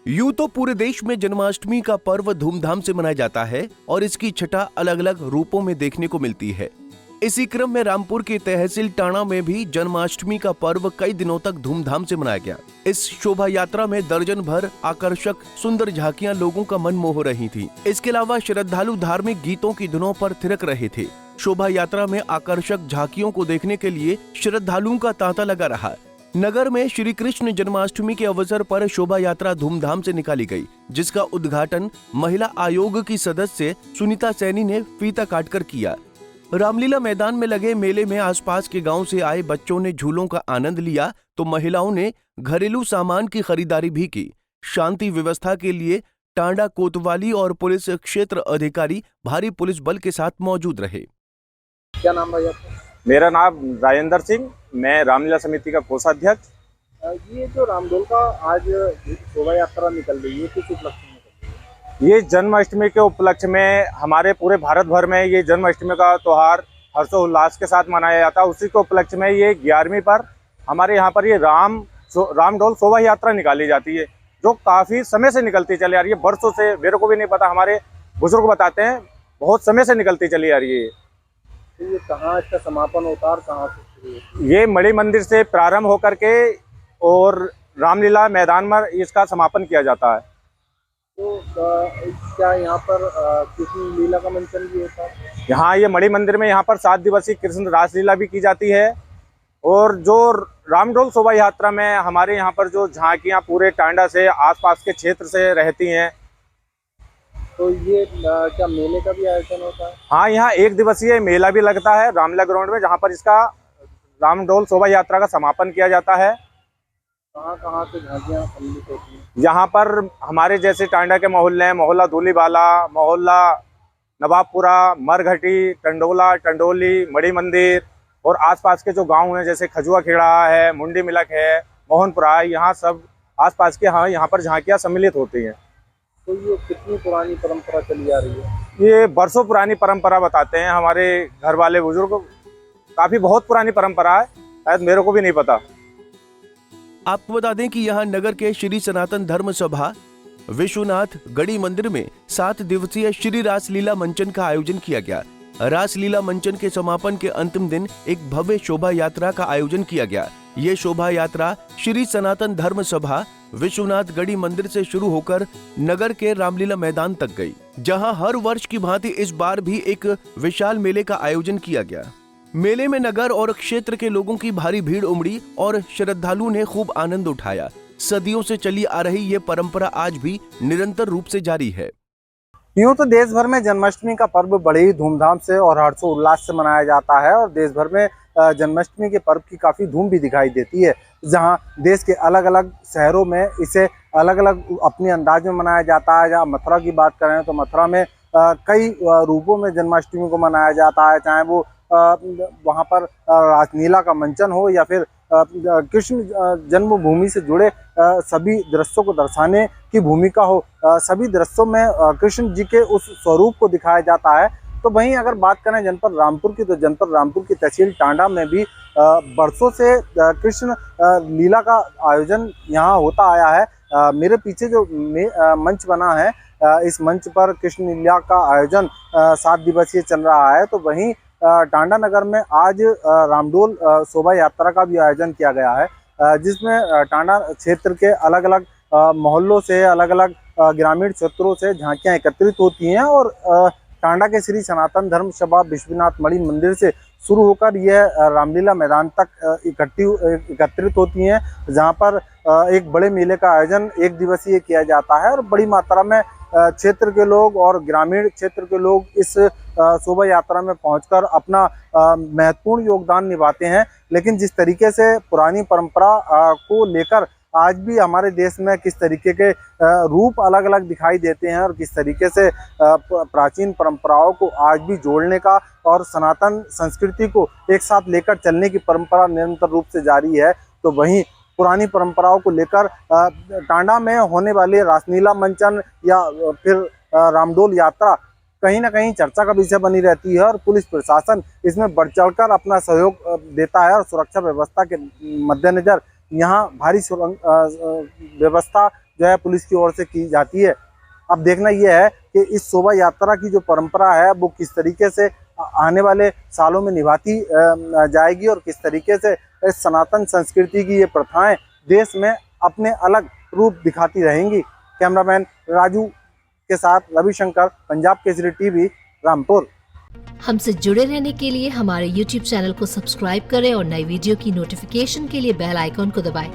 यूं तो पूरे देश में जन्माष्टमी का पर्व धूमधाम से मनाया जाता है और इसकी छटा अलग अलग रूपों में देखने को मिलती है। इसी क्रम में रामपुर की तहसील टाणा में भी जन्माष्टमी का पर्व कई दिनों तक धूमधाम से मनाया गया। इस शोभा यात्रा में दर्जन भर आकर्षक सुंदर झांकियां लोगों का मन मोह रही थी। इसके अलावा श्रद्धालु धार्मिक गीतों की धुनों पर थिरक रहे थे। शोभा यात्रा में आकर्षक झांकियों को देखने के लिए श्रद्धालुओं का तांता लगा रहा। नगर में श्री कृष्ण जन्माष्टमी के अवसर पर शोभा यात्रा धूमधाम से निकाली गई, जिसका उद्घाटन महिला आयोग की सदस्य सुनीता सैनी ने फीता काटकर किया। रामलीला मैदान में लगे मेले में आसपास के गांव से आए बच्चों ने झूलों का आनंद लिया तो महिलाओं ने घरेलू सामान की खरीदारी भी की। शांति व्यवस्था के लिए टांडा कोतवाली और पुलिस क्षेत्र अधिकारी भारी पुलिस बल के साथ मौजूद रहे। क्या नाम भाई आपका? मेरा नाम राजेंद्र सिंह, मैं रामलीला समिति का कोषाध्यक्ष। ये जो रामडोल का आज शोभा यात्रा निकल रही है, किस उपलक्ष्य में निकल रही है? ये जन्माष्टमी के उपलक्ष्य में हमारे पूरे भारत भर में ये जन्माष्टमी का त्यौहार हर्षोल्लास के साथ मनाया जाता है। उसी के उपलक्ष्य में ये 11वीं पर हमारे यहाँ पर ये रामडोल शोभा यात्रा निकाली जाती है, जो काफ़ी समय से निकलती चली आ रही है। वर्षों से, मेरे को भी नहीं पता, हमारे बुजुर्ग बताते हैं बहुत समय से निकलती चली आ रही है। तो ये कहाँ इसका समापन होता है और कहाँ से शुरू होता है? ये मणि मंदिर से प्रारंभ होकर के और रामलीला मैदान में इसका समापन किया जाता है। तो क्या यहाँ पर कृष्ण लीला का मंचन भी होता है? यहाँ ये मणि मंदिर में यहाँ पर 7 दिवसीय कृष्ण रासलीला भी की जाती है। और जो रामडोल शोभा यात्रा में हमारे यहाँ पर जो झांकियाँ पूरे टांडा से आसपास के क्षेत्र से रहती हैं। तो ये क्या मेले का भी आयोजन होता है? हाँ, यहाँ 1 दिवसीय मेला भी लगता है रामलीला ग्राउंड में, जहाँ पर इसका रामडोल शोभा यात्रा का समापन किया जाता है। कहाँ कहाँ से झांकियाँ सम्मिलित होती हैं? यहाँ पर हमारे जैसे टांडा के मोहल्ले हैं, मोहल्ला धूलीवाला, मोहल्ला नवाबपुरा, मरघटी, टंडोला, टंडोली, मणि मंदिर और आसपास के जो गांव हैं जैसे खजुआ खेड़ा है, मुंडी मिलक है, मोहनपुरा, यहाँ सब आसपास के यहाँ पर झांकियाँ सम्मिलित होती हैं। तो ये कितनी पुरानी परंपरा चली आ रही है? ये बरसों पुरानी परंपरा बताते हैं हमारे घर वाले बुजुर्ग। काफ़ी बहुत पुरानी परंपरा है, शायद मेरे को भी नहीं पता। आपको बता दें कि यहाँ नगर के श्री सनातन धर्म सभा विश्वनाथ गढ़ी मंदिर में 7 दिवसीय श्री रासलीला मंचन का आयोजन किया गया। रासलीला मंचन के समापन के अंतिम दिन एक भव्य शोभा यात्रा का आयोजन किया गया। ये शोभा यात्रा श्री सनातन धर्म सभा विश्वनाथ गढ़ी मंदिर से शुरू होकर नगर के रामलीला मैदान तक गई, जहां हर वर्ष की भांति इस बार भी एक विशाल मेले का आयोजन किया गया। मेले में नगर और क्षेत्र के लोगों की भारी भीड़ उमड़ी और श्रद्धालुओं ने खूब आनंद उठाया। सदियों से चली आ रही ये परंपरा आज भी निरंतर रूप से जारी है। यूँ तो देश भर में जन्माष्टमी का पर्व बड़े ही धूमधाम से और हर्षोल्लास से मनाया जाता है और देश भर में जन्माष्टमी के पर्व की काफ़ी धूम भी दिखाई देती है। जहां देश के अलग अलग शहरों में इसे अलग अलग अपने अंदाज में मनाया जाता है। जहाँ मथुरा की बात करें तो मथुरा में कई रूपों में जन्माष्टमी को मनाया जाता है, चाहे वो वहाँ पर रासलीला का मंचन हो या फिर कृष्ण जन्मभूमि से जुड़े सभी दृश्यों को दर्शाने की भूमिका हो। सभी दृश्यों में कृष्ण जी के उस स्वरूप को दिखाया जाता है। तो वहीं अगर बात करें जनपद रामपुर की, तो जनपद रामपुर की तहसील टांडा में भी बरसों से कृष्ण लीला का आयोजन यहाँ होता आया है। मेरे पीछे जो मंच बना है, इस मंच पर कृष्ण लीला का आयोजन 7 दिवसीय चल रहा है। तो वहीं टांडा नगर में आज रामडोल शोभा यात्रा का भी आयोजन किया गया है, जिसमें टांडा क्षेत्र के अलग अलग मोहल्लों से, अलग अलग ग्रामीण क्षेत्रों से झांकियां एकत्रित होती हैं और टांडा के श्री सनातन धर्म सभा विश्वनाथ मणि मंदिर से शुरू होकर यह रामलीला मैदान तक एकत्रित होती हैं, जहां पर एक बड़े मेले का आयोजन 1 दिवसीय किया जाता है और बड़ी मात्रा में क्षेत्र के लोग और ग्रामीण क्षेत्र के लोग इस शोभा यात्रा में पहुंचकर अपना महत्वपूर्ण योगदान निभाते हैं। लेकिन जिस तरीके से पुरानी परंपरा को लेकर आज भी हमारे देश में किस तरीके के रूप अलग अलग दिखाई देते हैं और किस तरीके से प्राचीन परंपराओं को आज भी जोड़ने का और सनातन संस्कृति को एक साथ लेकर चलने की परंपरा निरंतर रूप से जारी है, तो वहीं पुरानी परंपराओं को लेकर टांडा में होने वाले रासलीला मंचन या फिर रामडोल यात्रा कहीं ना कहीं चर्चा का विषय बनी रहती है और पुलिस प्रशासन इसमें बढ़ चढ़कर अपना सहयोग देता है और सुरक्षा व्यवस्था के मद्देनजर यहाँ भारी व्यवस्था जो है पुलिस की ओर से की जाती है। अब देखना यह है कि इस शोभा यात्रा की जो परंपरा है वो किस तरीके से आने वाले सालों में निभाती जाएगी और किस तरीके से इस सनातन संस्कृति की ये प्रथाएं देश में अपने अलग रूप दिखाती रहेंगी। कैमरामैन राजू के साथ रविशंकर, पंजाब केसरी टीवी, रामपुर। हमसे जुड़े रहने के लिए हमारे YouTube चैनल को सब्सक्राइब करें और नई वीडियो की नोटिफिकेशन के लिए बेल आइकॉन को दबाएं।